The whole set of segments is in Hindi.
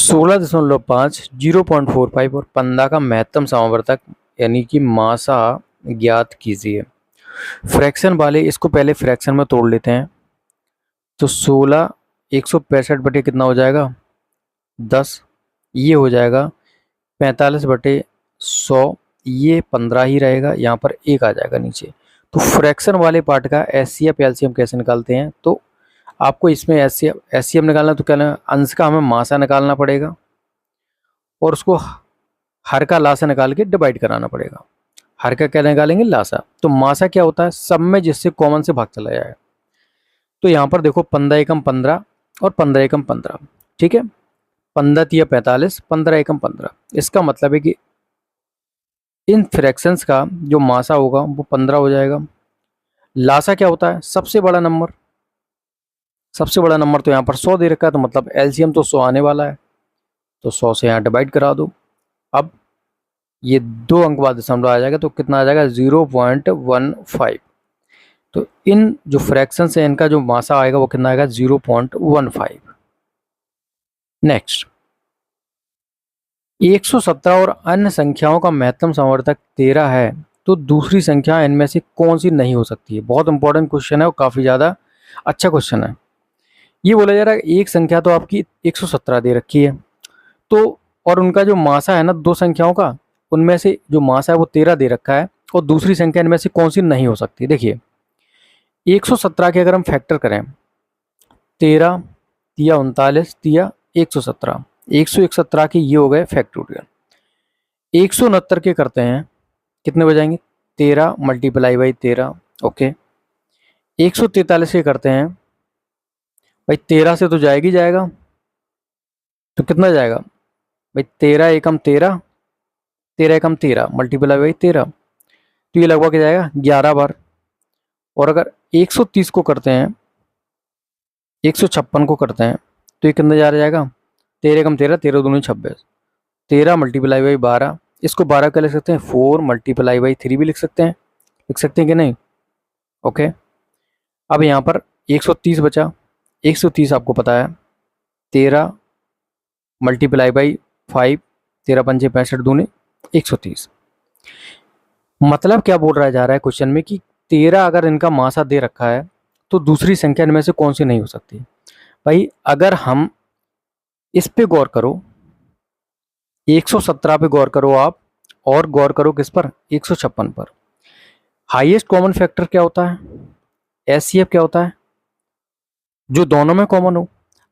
16.5 0.45 और 15 का महत्तम समावर्तक यानी कि मासा ज्ञात कीजिए। फ्रैक्शन वाले इसको पहले फ्रैक्शन में तोड़ लेते हैं। तो 16 165 बटे कितना हो जाएगा 10, ये हो जाएगा 45/100, ये 15 ही रहेगा, यहाँ पर 1 आ जाएगा नीचे। तो फ्रैक्शन वाले पार्ट का एचसीएफ एलसीएम कैसे निकालते हैं, तो आपको इसमें एचसीएफ निकालना तो क्या ना, अंश का हमें मासा निकालना पड़ेगा और उसको हर का लासा निकाल के डिवाइड कराना पड़ेगा। हर का क्या निकालेंगे, लासा। तो मासा क्या होता है, सब में जिससे कॉमन से भाग चला जाएगा। तो यहाँ पर देखो 15 एकम 15 और 15 एकम 15, ठीक है। 15 तिया 45, 15 एकम 15। इसका मतलब है कि इन फ्रैक्शंस का जो मासा होगा वो 15 हो जाएगा। लासा क्या होता है, सबसे बड़ा नंबर। सबसे बड़ा नंबर तो यहाँ पर 100 दे रखा है, तो मतलब एलसीएम तो 100 आने वाला है, तो 100 से यहाँ डिवाइड करा दो। अब ये 2 अंक बाद दशमलव आ जाएगा, तो कितना आ जाएगा 0.15। तो इन जो फ्रैक्शन है इनका जो मासा आएगा वो कितना आएगा 0.15। नेक्स्ट 117 और अन्य संख्याओं का महत्तम समवर्तक 13 है, तो दूसरी संख्या इनमें से कौन सी नहीं हो सकती है। बहुत इंपॉर्टेंट क्वेश्चन है और काफ़ी ज़्यादा अच्छा क्वेश्चन है। ये बोला जा रहा है एक संख्या तो आपकी 117 दे रखी है, तो और उनका जो मासा है ना दो संख्याओं का, उनमें से जो मासा है वो 13 दे रखा है, और दूसरी संख्या इनमें से कौन सी नहीं हो सकती। देखिए 117 के अगर हम फैक्टर करें, 13 तिया 39 तिया 117, 117 के ये हो गए फैक्टोरियल। 169 के करते हैं, कितने बजाएंगे 13 मल्टीप्लाई बाई 13, ओके। 143 के करते हैं, भाई 13 से तो जाएगा ही जाएगा, तो कितना जाएगा भाई 13 एकम 13, 13 एकम 13 मल्टीप्लाई बाई 13, तो ये लगभग जाएगा 11 बार। और अगर 130 को करते हैं, 156 को करते हैं, तो ये कितना जा जाएगा 13 एकम 13, 13 दूनी 26, 13 मल्टीप्लाई बाई 12, इसको 12 का लिख सकते हैं 4 मल्टीप्लाई बाई 3 भी लिख सकते हैं कि नहीं, ओके। अब यहाँ पर 130 बचा, 130 आपको पता है 13 मल्टीप्लाई बाई 5, 13 पंजे 65 दूनी 130। मतलब क्या बोल रहा जा रहा है क्वेश्चन में कि 13 अगर इनका मासा दे रखा है तो दूसरी संख्या इनमें से कौन सी नहीं हो सकती। भाई अगर हम इस पे गौर करो, 117 पे गौर करो आप, और गौर करो किस पर 156 पर। हाईएस्ट कॉमन फैक्टर क्या होता है, एचसीएफ क्या होता है, जो दोनों में कॉमन हो।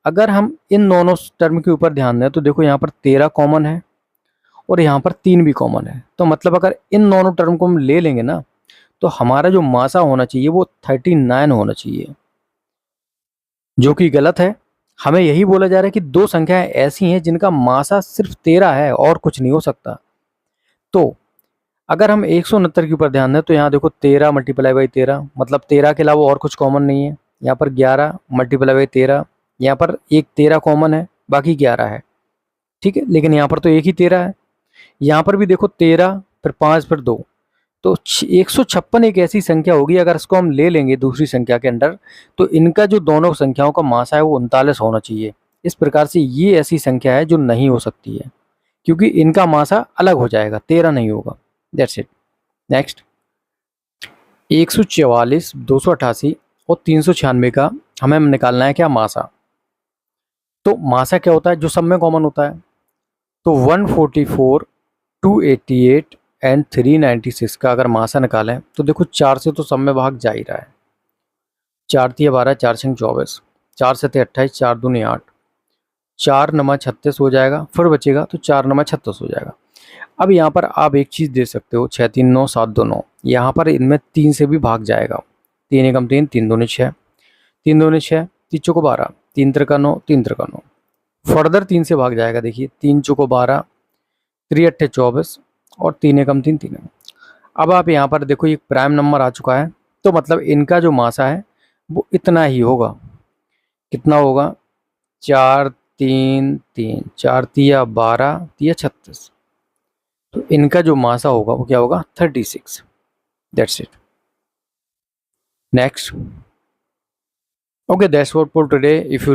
अगर हम इन दोनों टर्म के ऊपर ध्यान दें तो देखो यहाँ पर 13 कॉमन है और यहाँ पर 3 भी कॉमन है, तो मतलब अगर इन दोनों टर्म को हम ले लेंगे ना, तो हमारा जो मासा होना चाहिए वो 39 होना चाहिए, जो कि गलत है। हमें यही बोला जा रहा है कि दो संख्याएं ऐसी हैं जिनका मासा सिर्फ 13 है और कुछ नहीं हो सकता। तो अगर हम 169 के ऊपर ध्यान दें तो यहाँ देखो 13 मल्टीप्लाई बाई 13, मतलब 13 के अलावा और कुछ कॉमन नहीं है। यहाँ पर 11 मल्टीप्लाई बाई 13, यहाँ पर एक 13 कॉमन है, बाकी 11 है, ठीक है। लेकिन यहाँ पर तो एक ही 13 है। यहाँ पर भी देखो 13 फिर 5 फिर 2, तो 156 एक ऐसी संख्या होगी अगर इसको हम ले लेंगे दूसरी संख्या के अंदर, तो इनका जो दोनों संख्याओं का मासा है वो 39 होना चाहिए। इस प्रकार से ये ऐसी संख्या है जो नहीं हो सकती है, क्योंकि इनका मासा अलग हो जाएगा, 13 नहीं होगा। That's it. नेक्स्ट 144, 288 और 396 का हमें निकालना है क्या मासा। तो मासा क्या होता है, जो सब में कॉमन होता है। तो 144, 288 एंड 396 का अगर मासा निकालें तो देखो 4 से तो सब में भाग जा ही रहा है। 4 तिया 12, 4 छंग 24, 4 7 28, 4 दूनी 8, 4 नमा 36 हो जाएगा, फिर बचेगा तो 4 नमा 36 हो जाएगा। अब यहाँ पर आप एक चीज़ दे सकते हो, 6 3 9 7 2 9, यहाँ पर इनमें 3 से भी भाग जाएगा। 3 एकम 3, 3 दूनी 6, 3 दूनी 6, 3 चौको 12, 3 त्रिका 9, 3 त्रिका 9, फर्दर 3 से भाग जाएगा। देखिए 3 चौको 12, 3 अट्ठे 24 और 3 एकम 3, 3। अब आप यहाँ पर देखो ये प्राइम नंबर आ चुका है, तो मतलब इनका जो मासा है वो इतना ही होगा। कितना होगा 4 3 3, 4 तिया 12 तिया 36, तो इनका जो मासा होगा वो क्या होगा 36। That's it. Next, okay that's what for today. If you